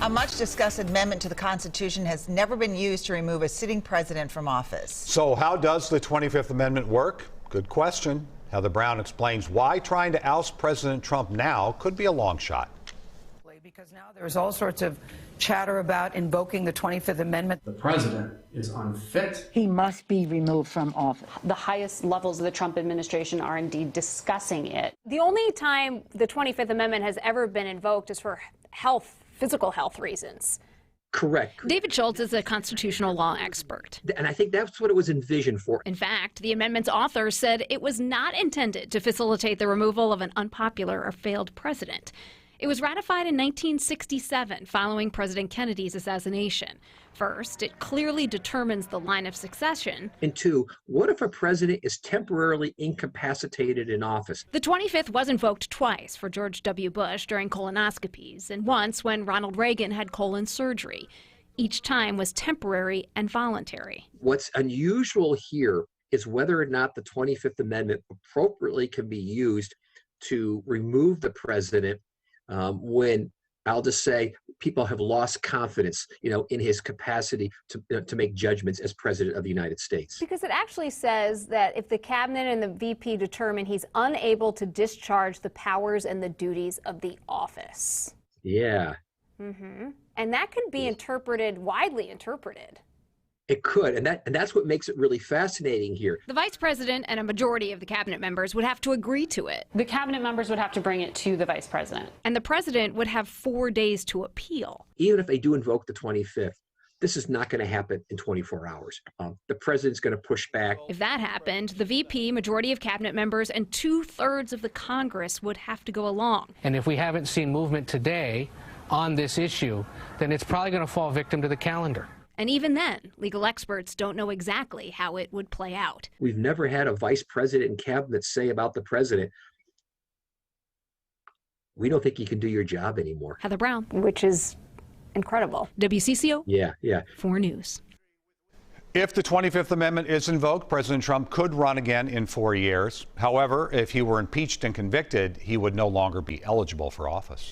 A much discussed amendment to the Constitution has never been used to remove a sitting president from office. So how does the 25th Amendment work? Good question. Heather Brown explains why trying to oust President Trump now could be a long shot. Because now there's all sorts of chatter about invoking the 25th Amendment. The president is unfit. He must be removed from office. The highest levels of the Trump administration are indeed discussing it. The only time the 25th Amendment has ever been invoked is for physical health reasons. Correct. David Schultz is a constitutional law expert. And I think that's what it was envisioned for. In fact, the amendment's authors said it was not intended to facilitate the removal of an unpopular or failed president. It was ratified in 1967 following President Kennedy's assassination. First, it clearly determines the line of succession. And two, what if a president is temporarily incapacitated in office? The 25th was invoked twice for George W. Bush during colonoscopies and once when Ronald Reagan had colon surgery. Each time was temporary and voluntary. What's unusual here is whether or not the 25th Amendment appropriately can be used to remove the president when, I'll just say, people have lost confidence, in his capacity to make judgments as president of the United States. Because it actually says that if the cabinet and the VP determine he's unable to discharge the powers and the duties of the office. Yeah. And that could be widely interpreted. It could, and that's what makes it really fascinating here. The vice president and a majority of the cabinet members would have to agree to it. The cabinet members would have to bring it to the vice president. And the president would have 4 days to appeal. Even if they do invoke the 25th, this is not going to happen in 24 hours. The president's going to push back. If that happened, the VP, majority of cabinet members, and 2/3 of the Congress would have to go along. And if we haven't seen movement today on this issue, then it's probably going to fall victim to the calendar. And even then, legal experts don't know exactly how it would play out. We've never had a vice president and cabinet say about the president, we don't think you can do your job anymore. Heather Brown. Which is incredible. WCCO. Yeah. 4 News. If the 25th Amendment is invoked, President Trump could run again in 4 years. However, if he were impeached and convicted, he would no longer be eligible for office.